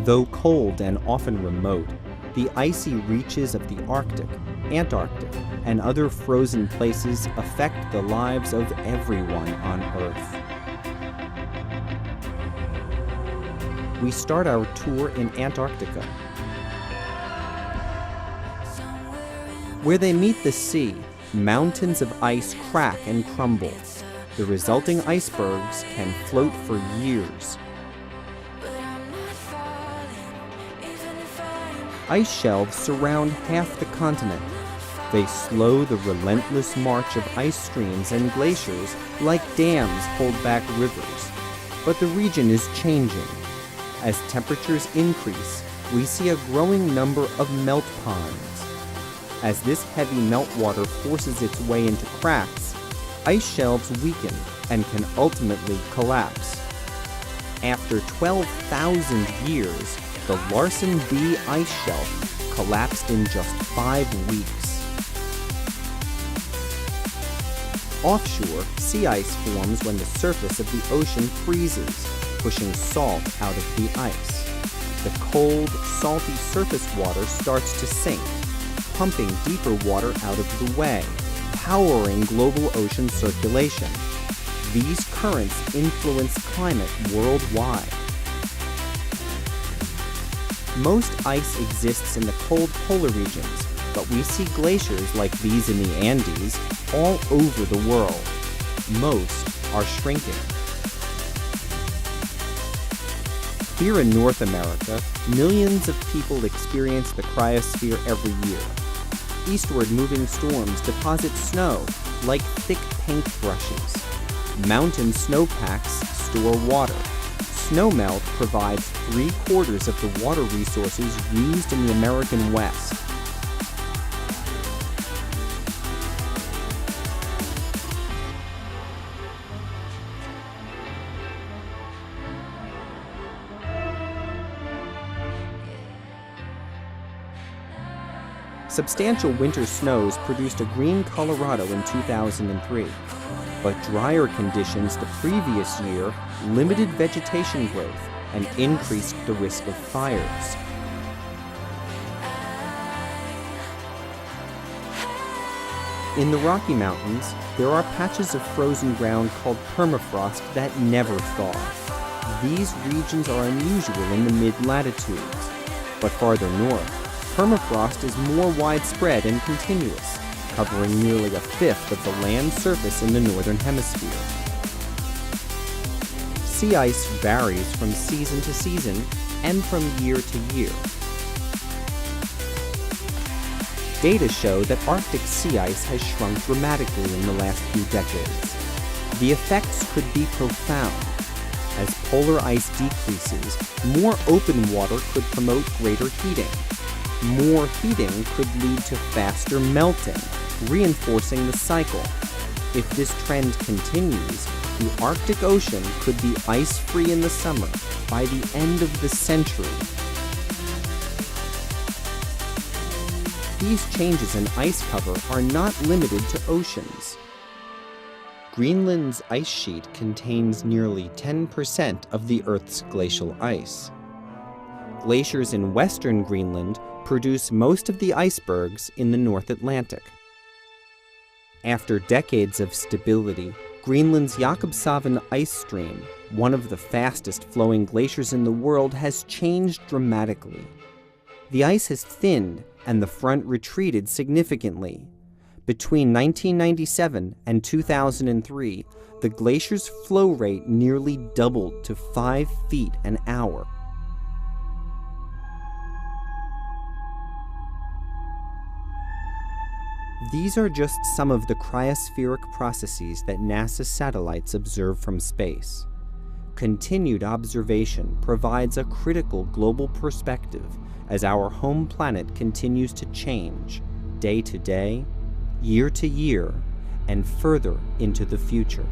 Though cold and often remote, the icy reaches of the Arctic, Antarctic, and other frozen places affect the lives of everyone on Earth. We start our tour in Antarctica. Where they meet the sea, mountains of ice crack and crumble. The resulting icebergs can float for years. Ice shelves surround half the continent. They slow the relentless march of ice streams and glaciers like dams hold back rivers. But the region is changing. As temperatures increase, we see a growing number of melt ponds. As this heavy meltwater forces its way into cracks, ice shelves weaken and can ultimately collapse. After 12,000 years, the Larsen B ice shelf collapsed in just 5 weeks. Offshore, sea ice forms when the surface of the ocean freezes, pushing salt out of the ice. The cold, salty surface water starts to sink, pumping deeper water out of the way, powering global ocean circulation. These currents influence climate worldwide. Most ice exists in the cold polar regions, but we see glaciers like these in the Andes all over the world. Most are shrinking. Here in North America, millions of people experience the cryosphere every year. Eastward moving storms deposit snow like thick paintbrushes. Mountain snowpacks store water. Snowmelt provides 3/4 of the water resources used in the American West. Substantial winter snows produced a green Colorado in 2003, but drier conditions the previous year limited vegetation growth and increased the risk of fires. In the Rocky Mountains, there are patches of frozen ground called permafrost that never thaw. These regions are unusual in the mid-latitudes, but farther north, permafrost is more widespread and continuous, covering nearly 1/5 of the land surface in the northern hemisphere. Sea ice varies from season to season and from year to year. Data show that Arctic sea ice has shrunk dramatically in the last few decades. The effects could be profound. As polar ice decreases, more open water could promote greater heating. More heating could lead to faster melting, reinforcing the cycle. If this trend continues, the Arctic Ocean could be ice-free in the summer by the end of the century. These changes in ice cover are not limited to oceans. Greenland's ice sheet contains nearly 10% of the Earth's glacial ice. Glaciers in western Greenland produce most of the icebergs in the North Atlantic. After decades of stability, Greenland's Jakobshavn ice stream, one of the fastest flowing glaciers in the world, has changed dramatically. The ice has thinned and the front retreated significantly. Between 1997 and 2003, the glacier's flow rate nearly doubled to 5 feet an hour. These are just some of the cryospheric processes that NASA satellites observe from space. Continued observation provides a critical global perspective as our home planet continues to change, day to day, year to year, and further into the future.